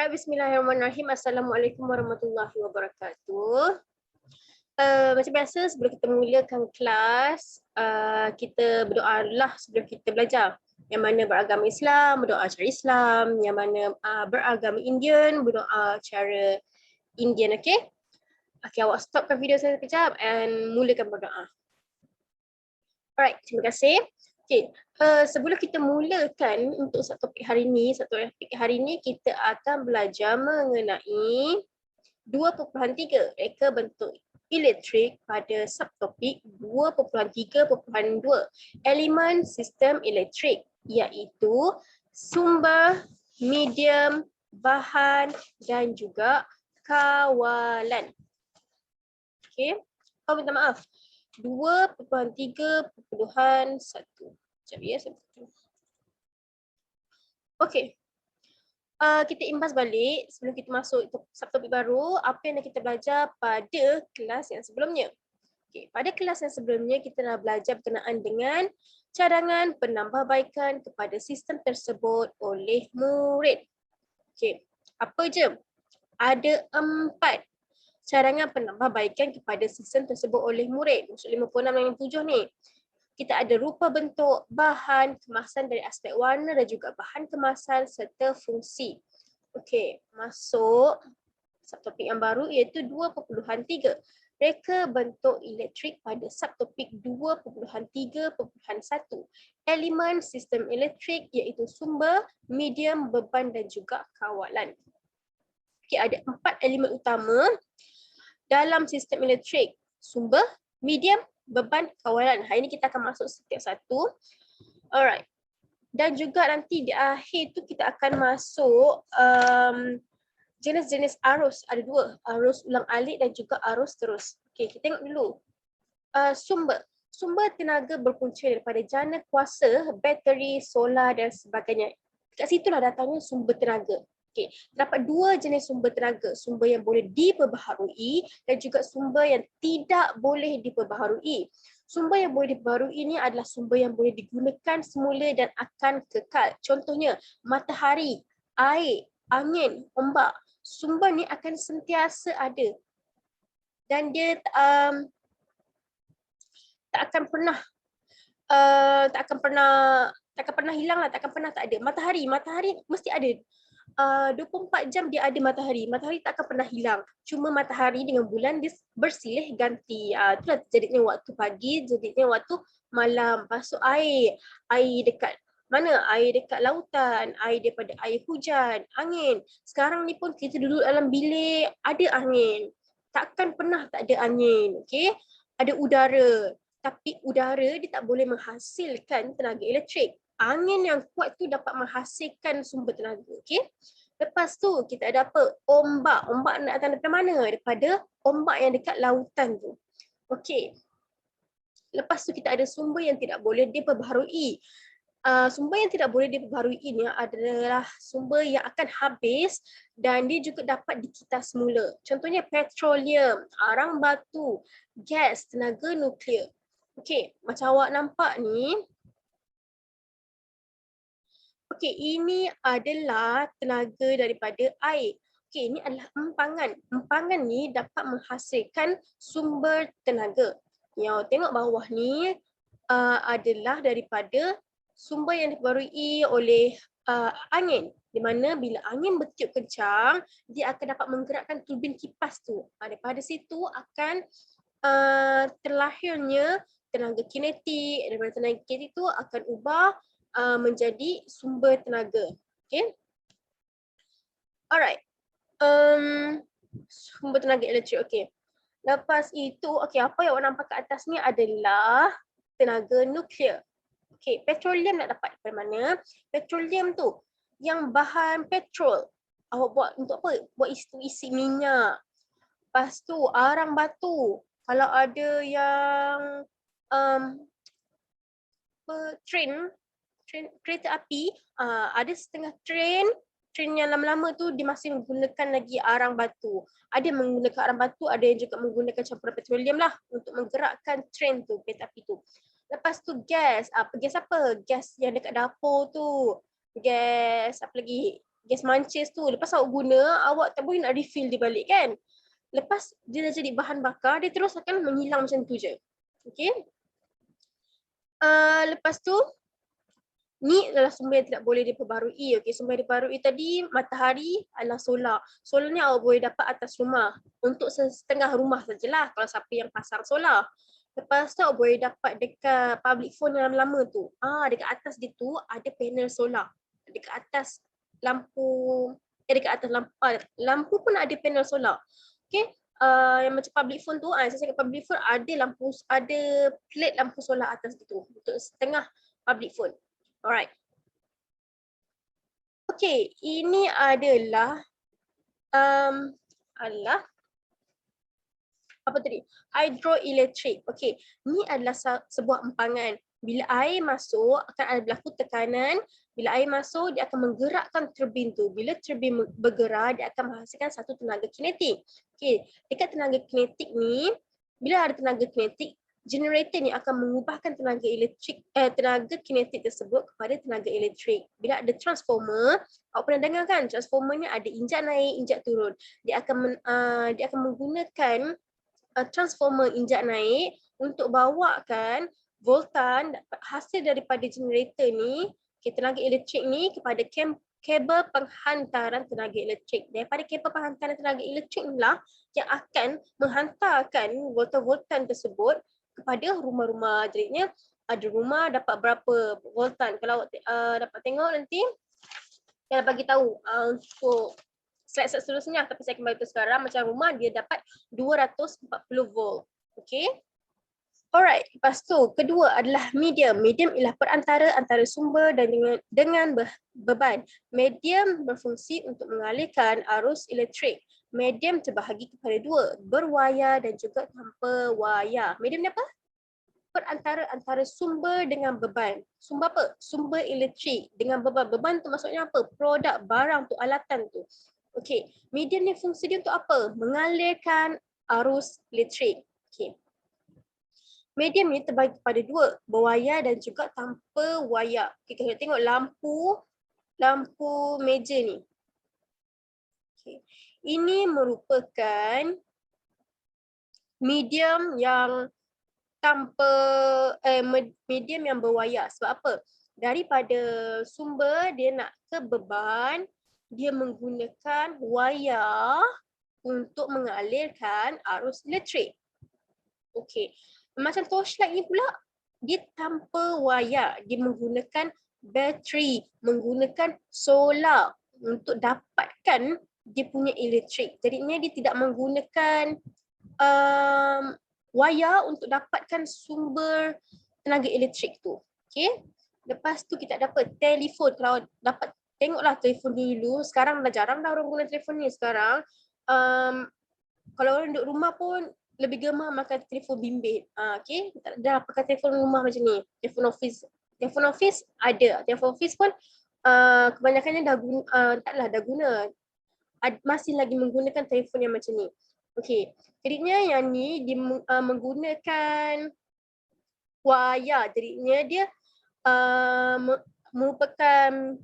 Bismillahirrahmanirrahim. Assalamualaikum warahmatullahi wabarakatuh. Macam biasa sebelum kita mulakan kelas, kita berdoa dululah sebelum kita belajar. Yang mana beragama Islam, berdoa cara Islam. Yang mana beragama Indian, berdoa cara Indian, okey? Okey, awak stopkan video saya sekejap and mulakan berdoa. Alright, terima kasih. Okay, sebelum kita mulakan untuk satu topik hari ini, kita akan belajar mengenai 2.3 reka bentuk elektrik pada subtopik 2.3.2 elemen sistem elektrik, iaitu sumber, medium, bahan dan juga kawalan. Okay, minta maaf. 2.3.1. Sekejap ya. Okey. Kita imbas balik sebelum kita masuk subtopik baru, apa yang kita belajar pada kelas yang sebelumnya. Okay. Pada kelas yang sebelumnya kita dah belajar berkenaan dengan cadangan penambahbaikan kepada sistem tersebut oleh murid. Okey. Apa je? Ada 4 cadangan penambahbaikan kepada sistem tersebut oleh murid. Maksud 56 dan 7 ni. Kita ada rupa bentuk, bahan, kemasan dari aspek warna dan juga bahan kemasan serta fungsi. Okey, masuk subtopik yang baru iaitu 2.3. Reka bentuk elektrik pada subtopik 2.3.1. Elemen sistem elektrik iaitu sumber, medium, beban dan juga kawalan. Okey, ada 4 elemen utama dalam sistem elektrik, sumber, medium, beban, kawalan. Hari ini kita akan masuk setiap satu. Alright. Dan juga nanti di akhir tu kita akan masuk jenis-jenis arus. Ada 2, arus ulang alik dan juga arus terus. Okey, kita tengok dulu. Sumber. Sumber tenaga berpunca daripada jana kuasa, bateri, solar dan sebagainya. Kat situlah datangnya sumber tenaga. Okey, terdapat 2 jenis sumber tenaga, sumber yang boleh diperbaharui dan juga sumber yang tidak boleh diperbaharui. Sumber yang boleh diperbaharui ini adalah sumber yang boleh digunakan semula dan akan kekal. Contohnya, matahari, air, angin, ombak. Sumber ni akan sentiasa ada dan dia tak akan pernah hilang lah, tak akan pernah tak ada. Matahari mesti ada. 24 jam dia ada matahari. Matahari tak akan pernah hilang. Cuma matahari dengan bulan dia bersilih ganti. Itulah jadinya waktu pagi, jadinya waktu malam. Lepas tu air dekat mana? Air dekat lautan, air daripada air hujan, angin. Sekarang ni pun kita duduk dalam bilik, ada angin. Takkan pernah tak ada angin, okey? Ada udara. Tapi udara dia tak boleh menghasilkan tenaga elektrik. Angin yang kuat tu dapat menghasilkan sumber tenaga. Okay? Lepas tu kita ada apa? Ombak. Ombak nak datang daripada mana? Daripada ombak yang dekat lautan tu. Okay. Lepas tu kita ada sumber yang tidak boleh diperbaharui. Sumber yang tidak boleh diperbaharui ini adalah sumber yang akan habis dan dia juga dapat dikita semula. Contohnya petroleum, arang batu, gas, tenaga nuklear. Okay, macam awak nampak ni. Okey, ini adalah tenaga daripada air. Okey, ini adalah empangan. Empangan ni dapat menghasilkan sumber tenaga. Yang tengok bawah ni adalah daripada sumber yang diperbarui oleh angin. Di mana bila angin bertiup kencang, dia akan dapat menggerakkan turbin kipas tu. Daripada situ akan terlahirnya tenaga kinetik. Daripada tenaga kinetik tu akan ubah menjadi sumber tenaga. Okay. Alright. Sumber tenaga elektrik. Okay. Lepas itu, okay, apa yang awak nampak kat atas ni adalah tenaga nuklear. Okay, petroleum nak dapat daripada mana? Petroleum tu yang bahan petrol. Awak buat untuk apa? Buat isi minyak. Lepas tu arang batu. Kalau ada yang kereta api, ada setengah train yang lama-lama tu dia masih menggunakan lagi arang batu. Ada yang menggunakan arang batu, ada yang juga menggunakan campuran petroleum lah untuk menggerakkan train tu, kereta api tu. Lepas tu gas, gas apa? Gas yang dekat dapur tu. Gas apa lagi? gas mancis tu. Lepas awak guna, awak tak boleh nak refill dia balik kan. Lepas dia dah jadi bahan bakar, dia terus akan menghilang macam tu je. Okay. Lepas tu, ni adalah sumber yang tidak boleh diperbarui. Okay, sumber yang diperbarui tadi, matahari adalah solar. Solar ni awak boleh dapat atas rumah. Untuk setengah rumah sajalah kalau siapa yang pasang solar. Lepas tu awak boleh dapat dekat public phone yang lama tu. Dekat atas dia tu ada panel solar. Dekat atas lampu, dekat atas lampu pun ada panel solar. Okay, yang macam public phone tu, saya cakap public phone ada lampu, ada plate lampu solar atas itu untuk setengah public phone. Alright. Okay, ini adalah apa tadi? Hydroelectric. Okay, ini adalah sebuah empangan. Bila air masuk, akan ada berlaku tekanan. Bila air masuk, dia akan menggerakkan turbin tu. Bila turbin bergerak, dia akan menghasilkan satu tenaga kinetik. Okay, dekat tenaga kinetik ni, bila ada tenaga kinetik, generator ni akan mengubahkan tenaga kinetik tersebut kepada tenaga elektrik. Bila ada transformer, awak pernah dengar kan? Transformer ni ada injak naik, injak turun. Dia akan menggunakan transformer injak naik untuk bawakan voltan hasil daripada generator ni, tenaga elektrik ni kepada kabel penghantaran tenaga elektrik. Daripada kabel penghantaran tenaga elektrik inilah yang akan menghantarkan voltan-voltan tersebut kepada rumah-rumah. Jadinya ada rumah dapat berapa voltan. Kalau dapat tengok nanti, saya bagi tahu untuk slide seterusnya, tapi saya kembali ke sekarang. Macam rumah dia dapat 240 volt. Okay. Alright, lepas tu kedua adalah medium. Medium ialah perantara antara sumber dan dengan beban. Medium berfungsi untuk mengalihkan arus elektrik. Medium terbahagi kepada dua, berwayar dan juga tanpa wayar. Medium ni apa? Perantara antara sumber dengan beban. Sumber apa? Sumber elektrik dengan beban. Beban tu maksudnya apa? Produk, barang tu, alatan tu. Okey, medium ni fungsi dia untuk apa? Mengalirkan arus elektrik. Okey. Medium ni terbagi kepada dua, berwayar dan juga tanpa wayar. Okey, kita tengok lampu meja ni. Okey. Ini merupakan medium yang medium yang berwayar. Sebab apa? Daripada sumber dia nak ke beban, dia menggunakan wayar untuk mengalirkan arus elektrik. Okey. Macam torchlight ni pula, dia tanpa wayar. Dia menggunakan bateri, menggunakan solar untuk dapatkan dia punya elektrik. Jadinya dia tidak menggunakan wayar untuk dapatkan sumber tenaga elektrik tu. Okay. Lepas tu kita dapat telefon. Kalau dapat tengoklah telefon dulu. Sekarang dah jarang dah orang guna telefon ni sekarang. Kalau orang duduk rumah pun lebih gemar makan telefon bimbit. Okay. Dah pakai telefon rumah macam ni. Telefon office. Telefon office ada. Telefon office pun kebanyakannya dah guna. Masih lagi menggunakan telefon yang macam ni. Okey, jadinya yang ni dia menggunakan wayar. Jadinya dia merupakan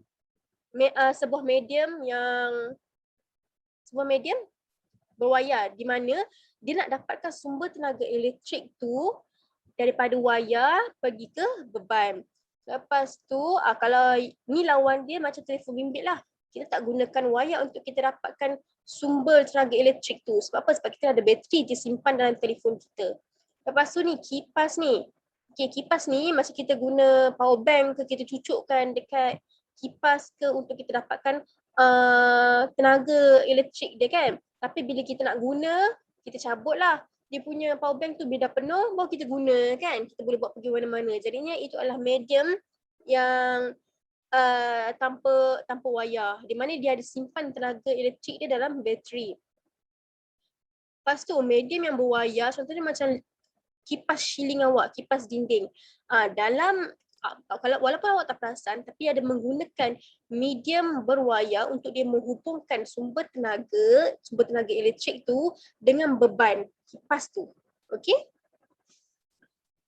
sebuah medium berwayar, di mana dia nak dapatkan sumber tenaga elektrik tu daripada wayar pergi ke beban. Lepas tu kalau ni lawan dia macam telefon bimbit lah. Kita tak gunakan wayar untuk kita dapatkan sumber tenaga elektrik tu. Sebab apa? Sebab kita ada bateri disimpan dalam telefon kita. Lepas tu ni kipas ni. Okay, kipas ni macam kita guna power bank ke, kita cucukkan dekat kipas ke untuk kita dapatkan tenaga elektrik dia kan. Tapi bila kita nak guna, kita cabut lah. Dia punya power bank tu bila dah penuh, baru kita guna kan. Kita boleh buat pergi mana-mana. Jadinya itu adalah medium yang tanpa wayar, di mana dia ada simpan tenaga elektrik dia dalam bateri. Lepas tu medium yang berwayar, contohnya macam kipas shielding awak, kipas dinding. Walaupun awak tak perasan, tapi ada menggunakan medium berwayar untuk dia menghubungkan sumber tenaga elektrik tu dengan beban kipas tu. Okey?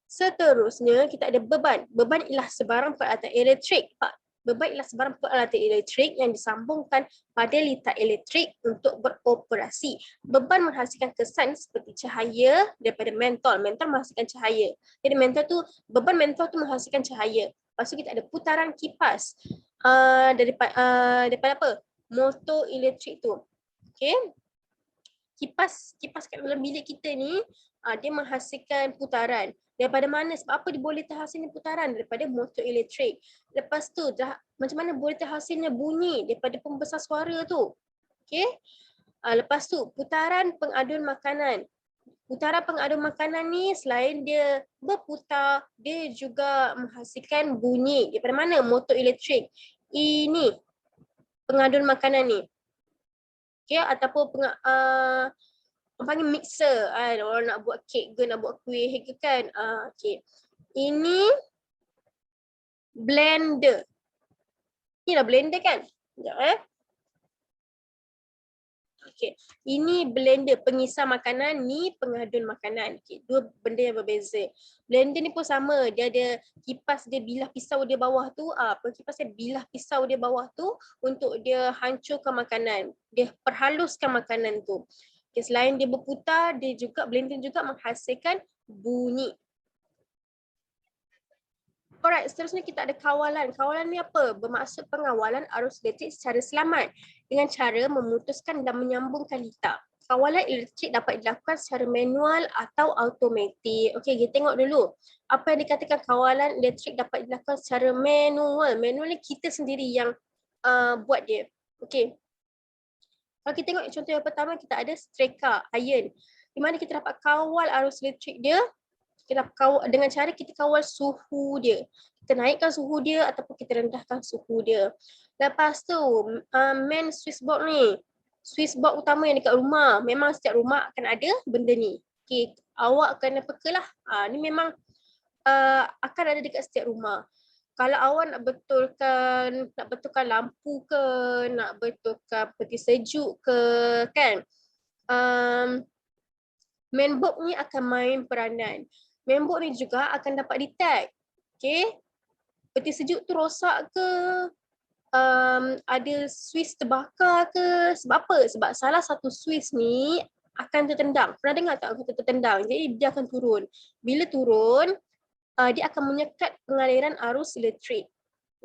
Seterusnya kita ada beban. Beban ialah sebarang peralatan elektrik Beban ialah sebarang peralatan elektrik yang disambungkan pada litar elektrik untuk beroperasi. Beban menghasilkan kesan seperti cahaya daripada mentol. Mentol menghasilkan cahaya. Jadi beban mentol tu menghasilkan cahaya. Lepas tu kita ada putaran kipas daripada apa? Motor elektrik tu. Okay. Kipas kat dalam bilik kita ni dia menghasilkan putaran. Daripada mana? Sebab apa dia boleh terhasilnya putaran? Daripada motor elektrik. Lepas tu macam mana boleh terhasilnya bunyi? Daripada pembesar suara tu. Okay. Lepas tu putaran pengaduan makanan. Putaran pengaduan makanan ni selain dia berputar, dia juga menghasilkan bunyi. Daripada mana? Motor elektrik. Ini pengaduan makanan ni. Okay, ataupun panggil mixer kan, orang nak buat kek ke, nak buat kuih ke kan. Okay. Ini blender. Ni lah blender kan? Sekejap Okay. Ini blender pengisar makanan, ni pengaduan makanan. Okay. Dua benda yang berbeza. Blender ni pun sama, dia ada kipas dia bilah pisau dia bawah tu, kipas dia bilah pisau dia bawah tu untuk dia hancurkan makanan. Dia perhaluskan makanan tu. Okay. Selain dia berputar, blender juga menghasilkan bunyi. Alright, seterusnya kita ada kawalan. Kawalan ni apa? Bermaksud pengawalan arus elektrik secara selamat dengan cara memutuskan dan menyambungkan litar. Kawalan elektrik dapat dilakukan secara manual atau automatik. Okey, kita tengok dulu. Apa yang dikatakan kawalan elektrik dapat dilakukan secara manual. Manual ni kita sendiri yang buat dia. Okey. Kalau kita tengok contoh yang pertama, kita ada streka, iron. Di mana kita dapat kawal arus elektrik dia. Kita kawal, dengan cara kita kawal suhu dia. Kita naikkan suhu dia ataupun kita rendahkan suhu dia. Lepas tu, main switch box ni. Switch box utama yang dekat rumah. Memang setiap rumah akan ada benda ni. Okay, awak kena peka lah. Ni memang akan ada dekat setiap rumah. Kalau awak nak betulkan lampu ke, nak betulkan peti sejuk ke, kan? Mainbox ni akan main peranan. Mainbox ni juga akan dapat detect. Okay. Peti sejuk tu rosak ke, ada switch terbakar ke. Sebab apa? Sebab salah satu switch ni akan tertendang. Pernah dengar tak kata tertendang? Jadi dia akan turun. Bila turun, dia akan menyekat pengaliran arus elektrik.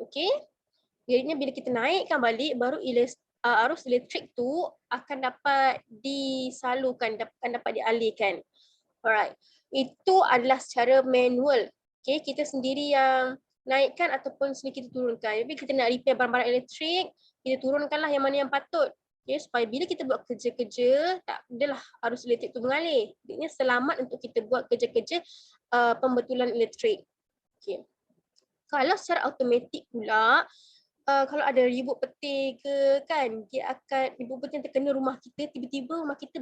Okay. Jadinya bila kita naikkan balik, baru arus elektrik tu akan dapat disalurkan, akan dapat dialihkan. Alright. Itu adalah secara manual. Okay, kita sendiri yang naikkan ataupun sendiri kita turunkan. Jadi kita nak repair barang-barang elektrik, kita turunkanlah yang mana yang patut. Okay, supaya bila kita buat kerja-kerja, tak adalah arus elektrik tu mengalir. Jadinya selamat untuk kita buat kerja-kerja pembetulan elektrik. Okay. Kalau secara automatik pula, kalau ada ribut peti ke kan, dia akan ribut peti yang terkena rumah kita, tiba-tiba rumah kita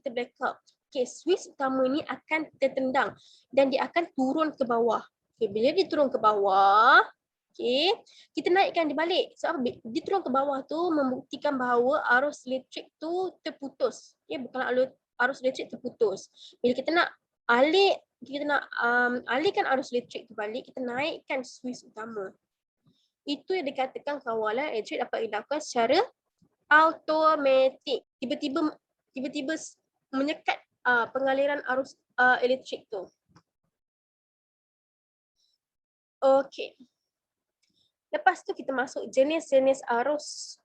blackout. Okay, switch utama ni akan tertendang dan dia akan turun ke bawah. Okay, bila dia turun ke bawah, okay, kita naikkan dia balik. Sebab dia turun ke bawah tu membuktikan bahawa arus elektrik tu terputus. Okay, bukan arus elektrik terputus. Bila kita nak alihkan arus elektrik tu balik, kita naikkan switch utama. Itu yang dikatakan kawalan elektrik dapat dilakukan secara automatik. Tiba-tiba menyekat pengaliran arus elektrik tu. Okey. Lepas tu kita masuk jenis-jenis arus.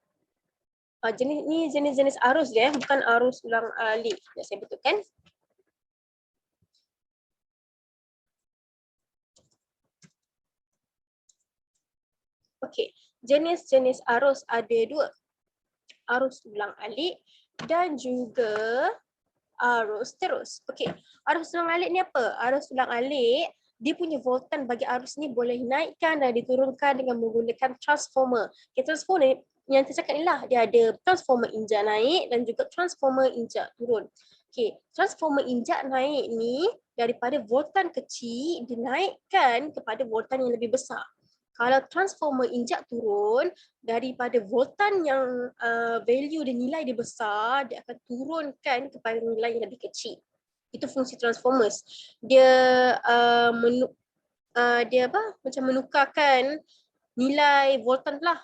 Jenis-jenis arus dia, bukan arus ulang alik. Saya betulkan. Okey, jenis-jenis arus ada dua. Arus ulang alik dan juga arus terus. Okey, arus ulang alik ni apa? Arus ulang alik, dia punya voltan bagi arus ni boleh naikkan dan diturunkan dengan menggunakan transformer. Okay, transformer yang saya cakap ni lah, dia ada transformer injak naik dan juga transformer injak turun. Okay, transformer injak naik ni daripada voltan kecil dinaikkan kepada voltan yang lebih besar. Kalau transformer injak turun, daripada voltan yang value dan nilai dia besar, dia akan turunkan kepada nilai yang lebih kecil. Itu fungsi transformers. Dia macam menukarkan nilai voltan lah.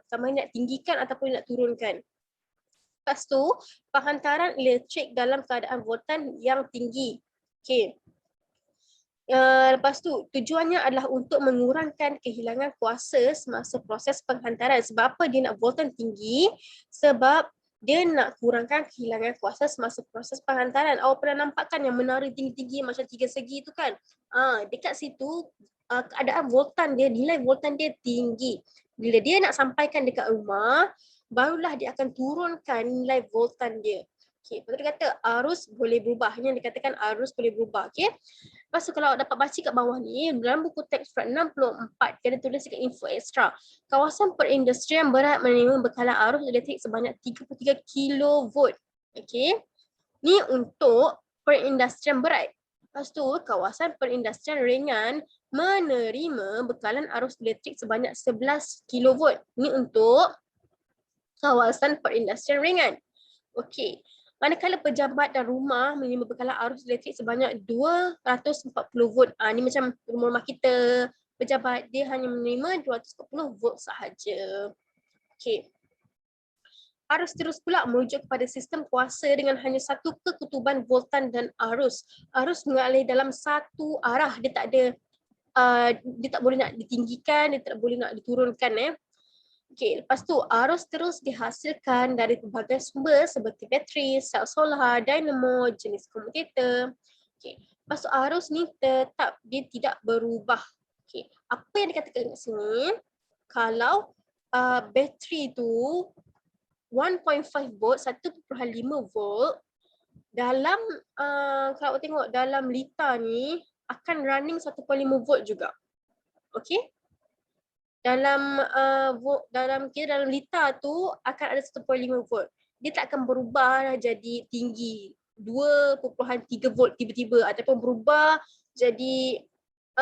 Sama nak tinggikan ataupun nak turunkan. Lepas tu, penghantaran elektrik dalam keadaan voltan yang tinggi. Okay. Lepas tu, tujuannya adalah untuk mengurangkan kehilangan kuasa semasa proses penghantaran. Sebab apa dia nak voltan tinggi? Sebab dia nak kurangkan kehilangan kuasa semasa proses penghantaran. Awak pernah nampak kan yang menara tinggi-tinggi macam 3 segi tu kan? Dekat situ, keadaan voltan dia, nilai voltan dia tinggi. Bila dia nak sampaikan dekat rumah, barulah dia akan turunkan nilai voltan dia. Okay, lepas tu dia kata arus boleh berubah. Yang dikatakan arus boleh berubah. Okay. Lepas tu kalau dapat baca kat bawah ni, dalam buku teks surat 64, dia ada tulis dekat info ekstra. Kawasan perindustrian berat menerima bekalan arus elektrik sebanyak 33 kV. Okay. Ni untuk perindustrian berat. Lepas tu, kawasan perindustrian ringan menerima bekalan arus elektrik sebanyak 11 kV. Ni untuk kawasan perindustrian ringan. Okey. Manakala pejabat dan rumah menerima bekalan arus elektrik sebanyak 240 volt. Ni macam rumah kita, pejabat dia hanya menerima 240 volt sahaja. Okey. Arus terus pula merujuk kepada sistem kuasa dengan hanya satu kekutuban voltan dan arus. Arus mengalir dalam satu arah. Dia tak ada, dia tak boleh nak ditinggikan, dia tak boleh nak diturunkan. Okay, lepas tu arus terus dihasilkan dari pelbagai sumber seperti bateri, sel solar, dinamo, jenis komutator. Okay, lepas tu arus ni tetap, dia tidak berubah. Okay, apa yang dikatakan kat sini, kalau bateri tu 1.5 volt, 1.5 volt, dalam kalau tengok dalam liter ni akan running 1.5 volt juga. Okay. Dalam dalam liter tu akan ada 1.5 volt. Dia tak akan berubah jadi tinggi 2.3 volt tiba-tiba ataupun berubah jadi 1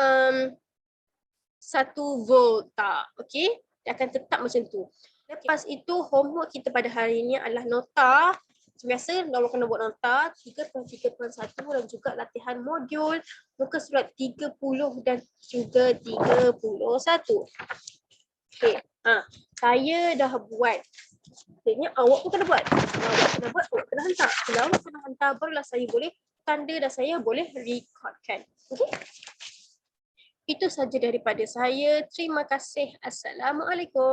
volt tak. Okey? Dia akan tetap macam tu. Lepas itu homework kita pada hari ini adalah nota. Biasa awak kena buat nota 3.3.1 dan juga latihan modul muka surat 30 dan juga 31. Okey. Saya dah buat. Maksudnya awak pun kena buat. Awak kena buat, awak kena hantar. Kalau awak kena hantar, barulah saya boleh tanda dan saya boleh recordkan. Okey? Itu saja daripada saya. Terima kasih. Assalamualaikum.